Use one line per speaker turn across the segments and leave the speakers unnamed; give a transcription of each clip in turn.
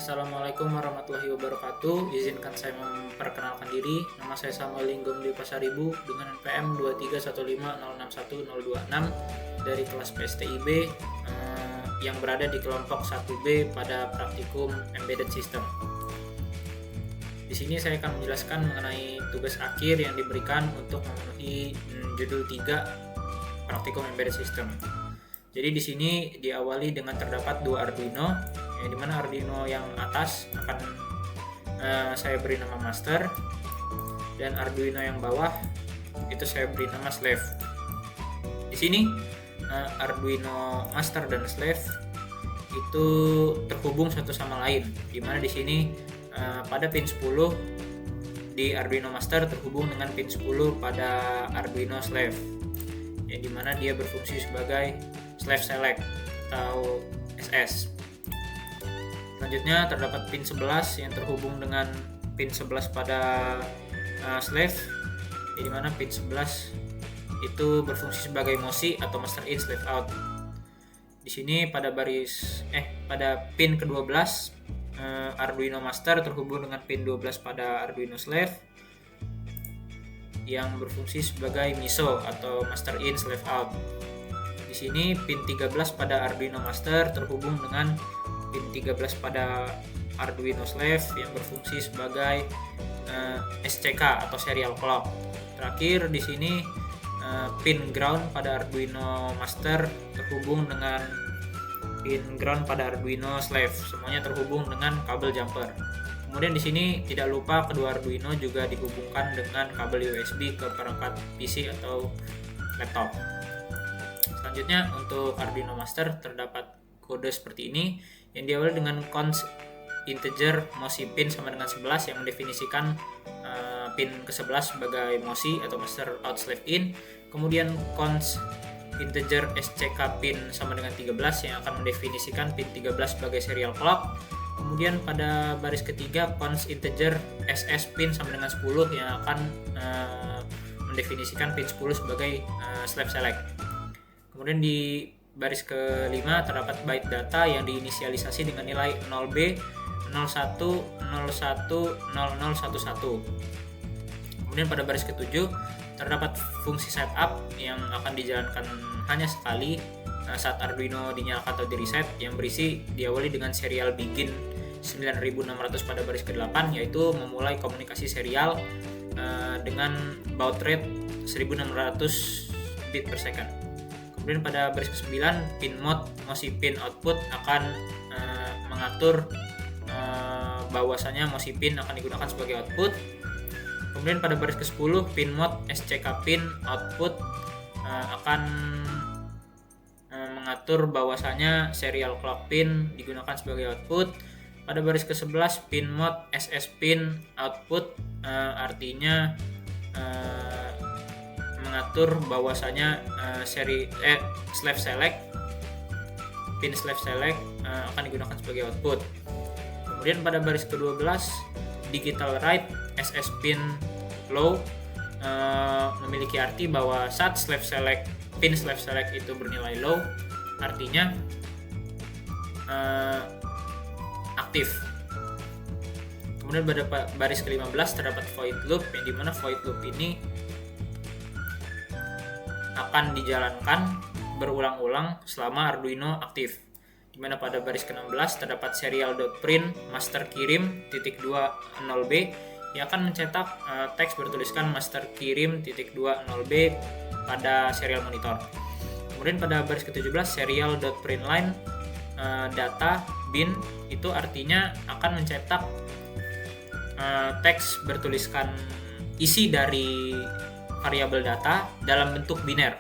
Assalamualaikum warahmatullahi wabarakatuh. Izinkan saya memperkenalkan diri. Nama saya Samuel Linggom di Pasaribu dengan NPM 23150610026 dari kelas PSTIB yang berada di kelompok 1B pada praktikum Embedded System. Di sini saya akan menjelaskan mengenai tugas akhir yang diberikan untuk memenuhi judul 3 praktikum Embedded System. Jadi di sini diawali dengan terdapat dua Arduino, di mana Arduino yang atas akan saya beri nama master, dan Arduino yang bawah itu saya beri nama slave. Di sini Arduino master dan slave itu terhubung satu sama lain, di mana di sini pada pin 10 di Arduino master terhubung dengan pin 10 pada Arduino slave, yang dimana dia berfungsi sebagai slave select atau SS. Selanjutnya terdapat pin 11 yang terhubung dengan pin 11 pada slave, di mana pin 11 itu berfungsi sebagai MOSI atau master in slave out. Di sini pada pin ke-12 Arduino master terhubung dengan pin 12 pada Arduino slave yang berfungsi sebagai MISO atau master in slave out. Di sini pin 13 pada Arduino master terhubung dengan pin 13 pada Arduino slave yang berfungsi sebagai SCK atau serial clock. Terakhir di sini pin ground pada Arduino master terhubung dengan pin ground pada Arduino slave. Semuanya terhubung dengan kabel jumper. Kemudian di sini tidak lupa kedua Arduino juga dihubungkan dengan kabel USB ke perangkat PC atau laptop. Selanjutnya untuk Arduino master terdapat kode seperti ini yang diawali dengan const integer MOSI pin sama dengan 11 yang mendefinisikan pin ke-11 sebagai MOSI atau master out slave in. Kemudian const integer SCK pin sama dengan 13 yang akan mendefinisikan pin 13 sebagai serial clock. Kemudian pada baris ketiga const integer SS pin sama dengan 10 yang akan mendefinisikan pin 10 sebagai slave select. Kemudian di baris kelima terdapat byte data yang diinisialisasi dengan nilai 0B 01010011. Kemudian pada baris ketujuh terdapat fungsi setup yang akan dijalankan hanya sekali saat Arduino dinyalakan atau di reset, yang berisi diawali dengan serial begin 9600 pada baris ke-8, yaitu memulai komunikasi serial dengan baud rate 1600 bit per second. Kemudian pada baris ke-9 pin mode MOSI pin output akan mengatur bahwasanya MOSI pin akan digunakan sebagai output. Kemudian pada baris ke-10 pin mode SCK pin output akan mengatur bahwasanya serial clock pin digunakan sebagai output. Pada baris ke-11 pin mode SS pin output artinya mengatur bahwasanya slave select pin slave select akan digunakan sebagai output. Kemudian pada baris ke-12 digital write SS pin low memiliki arti bahwa saat pin slave select itu bernilai low, artinya aktif. Kemudian pada baris ke-15 terdapat void loop, yang dimana void loop ini akan dijalankan berulang-ulang selama Arduino aktif, di mana pada baris ke-16 terdapat serial.print master kirim .20b yang akan mencetak teks bertuliskan master kirim .20b pada serial monitor. Kemudian pada baris ke-17 serial.println data bin itu artinya akan mencetak teks bertuliskan isi dari variabel data dalam bentuk biner.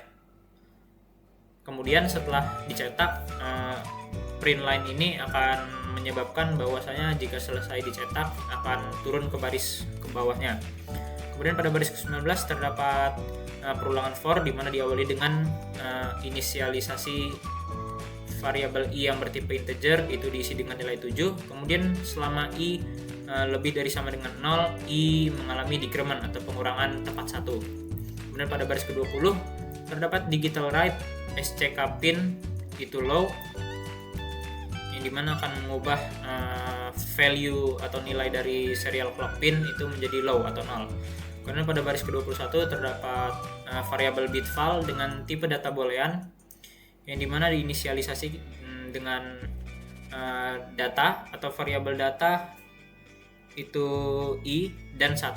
Kemudian setelah dicetak, println ini akan menyebabkan bahwasanya jika selesai dicetak akan turun ke baris ke bawahnya. Kemudian pada baris ke-19 terdapat perulangan for, di mana diawali dengan inisialisasi variabel i yang bertipe integer itu diisi dengan nilai 7. Kemudian selama i lebih dari sama dengan 0, i mengalami decrement atau pengurangan tepat 1. Kemudian pada baris ke-20 terdapat digital write SCK pin itu low, yang dimana akan mengubah value atau nilai dari serial clock pin itu menjadi low atau 0. Kemudian pada baris ke-21 terdapat variabel bit val dengan tipe data boolean yang dimana diinisialisasi dengan data atau variabel data itu i dan 1.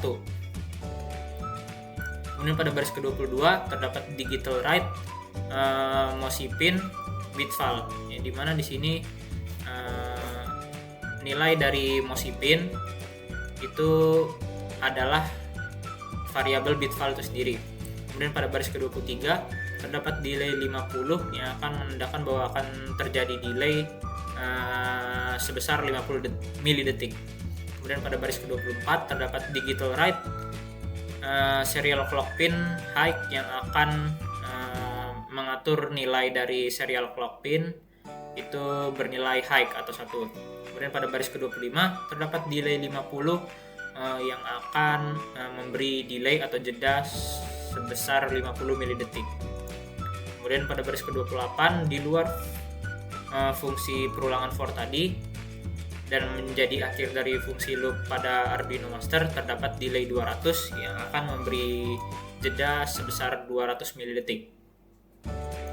Kemudian pada baris ke-22 terdapat digital write MOSI pin bit val yang dimana di sini nilai dari MOSI pin itu adalah variabel bit val itu sendiri. Kemudian pada baris ke-23 terdapat delay 50 yang akan menandakan bahwa akan terjadi delay sebesar 50 milidetik. Kemudian pada baris ke-24 terdapat digital write serial clock pin high yang akan mengatur nilai dari serial clock pin itu bernilai high atau 1. Kemudian pada baris ke-25 terdapat delay 50 yang akan memberi delay atau jeda sebesar 50 milidetik. Kemudian pada baris ke-28 di luar fungsi perulangan for tadi dan menjadi akhir dari fungsi loop pada Arduino Master terdapat delay 200 yang akan memberi jeda sebesar 200 milidetik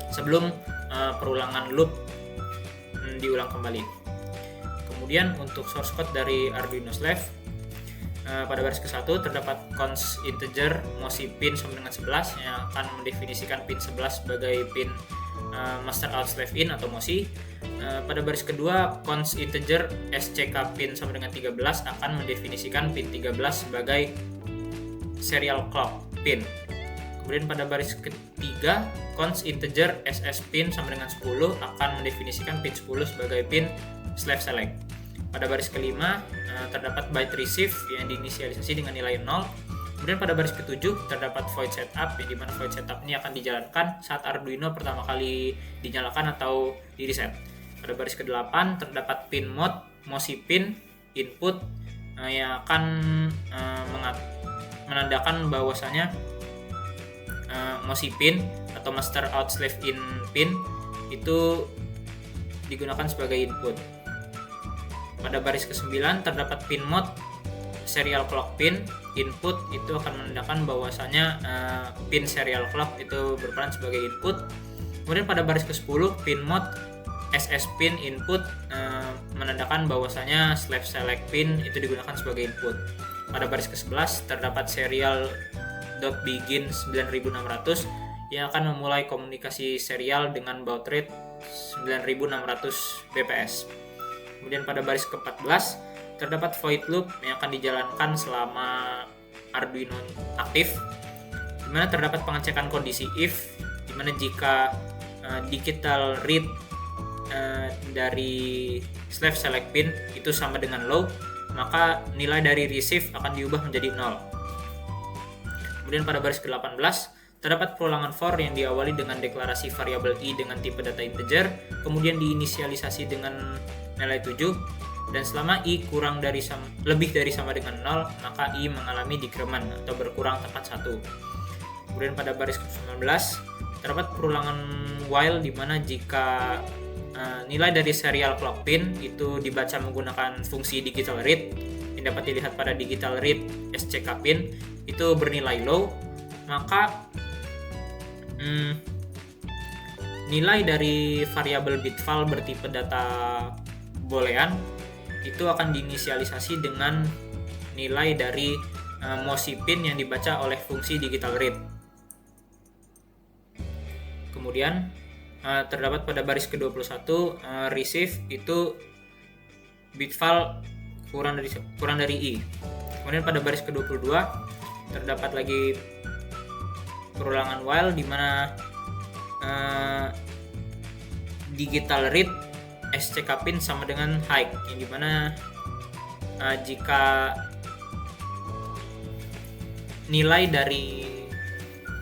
sebelum perulangan loop diulang kembali. Kemudian untuk source code dari Arduino Slave pada baris ke-1 terdapat const integer MOSI pin sama dengan 11 yang akan mendefinisikan pin 11 sebagai pin master out slave in atau MOSI. Pada baris kedua const integer SCK pin sama dengan 13 akan mendefinisikan pin 13 sebagai serial clock pin. Kemudian pada baris ketiga const integer SS pin sama dengan 10 akan mendefinisikan pin 10 sebagai pin slave select. Pada baris kelima terdapat byte receive yang diinisialisasi dengan nilai 0. Kemudian pada baris ketujuh terdapat void setup yang dimana void setup ini akan dijalankan saat Arduino pertama kali dinyalakan atau di reset. Pada baris ke-8 terdapat pin mode MOSI pin input yang akan menandakan bahwasanya MOSI pin atau master out slave in pin itu digunakan sebagai input. Pada baris ke-9 terdapat pin mode serial clock pin input itu akan menandakan bahwasanya pin serial clock itu berperan sebagai input. Kemudian pada baris ke-10 pin mode SS pin input menandakan bahwasanya slave select pin itu digunakan sebagai input. Pada baris ke-11 terdapat serial .begin 9600 yang akan memulai komunikasi serial dengan baud rate 9600 bps. Kemudian pada baris ke-14 terdapat void loop yang akan dijalankan selama Arduino aktif, di mana terdapat pengecekan kondisi if, di mana jika digital read dari slave select pin itu sama dengan low, maka nilai dari receive akan diubah menjadi 0. Kemudian pada baris ke-18 terdapat perulangan for yang diawali dengan deklarasi variabel i dengan tipe data integer, kemudian diinisialisasi dengan nilai 7, dan selama i lebih dari sama dengan 0, maka i mengalami decrement atau berkurang tepat 1. Kemudian pada baris ke-19 terdapat perulangan while di mana jika nilai dari serial clock pin itu dibaca menggunakan fungsi digital read yang dapat dilihat pada digital read SCK pin itu bernilai low, maka nilai dari variabel bit val bertipe data boolean itu akan diinisialisasi dengan nilai dari MOSI pin yang dibaca oleh fungsi digital read. Kemudian terdapat pada baris ke-21 receive itu bit val kurang dari i. Kemudian pada baris ke-22 terdapat lagi perulangan while di mana digital read SCK pin sama dengan high, yang dimana jika nilai dari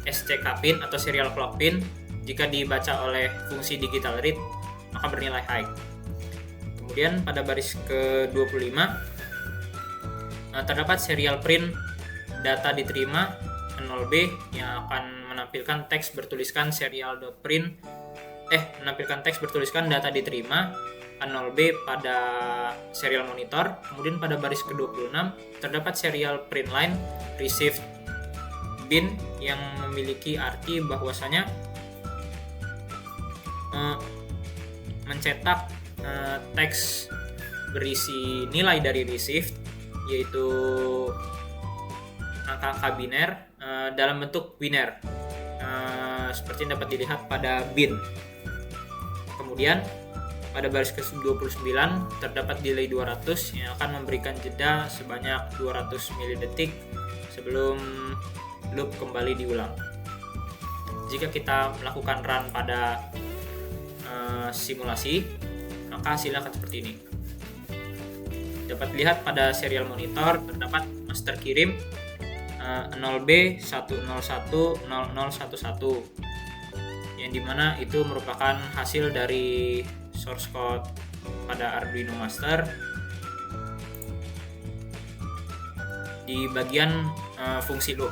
SCK pin atau serial clock pin jika dibaca oleh fungsi digital read maka bernilai high. Kemudian pada baris ke-25 terdapat serial print data diterima 0b yang akan menampilkan teks bertuliskan serial.print menampilkan teks bertuliskan data diterima A0B pada serial monitor. Kemudian pada baris ke-26 terdapat serial print line received bin yang memiliki arti bahwasanya mencetak teks berisi nilai dari received, yaitu angka-angka biner dalam bentuk biner, seperti yang dapat dilihat pada bin. Kemudian pada baris ke-29 terdapat delay 200 yang akan memberikan jeda sebanyak 200 milidetik sebelum loop kembali diulang. Jika kita melakukan run pada simulasi, maka hasilnya akan seperti ini. Dapat dilihat pada serial monitor terdapat master kirim 0B 101 0011, yang dimana itu merupakan hasil dari source code pada Arduino Master di bagian fungsi loop.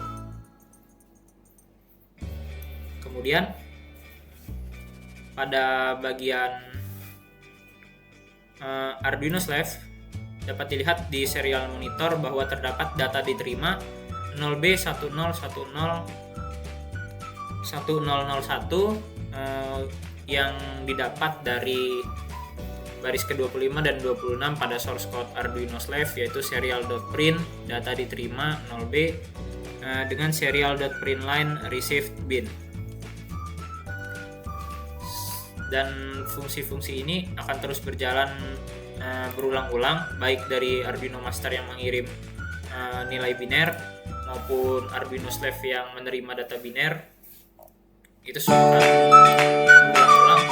Kemudian pada bagian Arduino Slave dapat dilihat di serial monitor bahwa terdapat data diterima 0B 10101001 yang didapat dari baris ke-25 dan 26 pada source code Arduino Slave, yaitu serial.print data diterima 0B dengan serial.println received bin. Dan fungsi-fungsi ini akan terus berjalan berulang-ulang, baik dari Arduino Master yang mengirim nilai biner maupun Arduino Slave yang menerima data biner. Itu semua akan berulang-ulang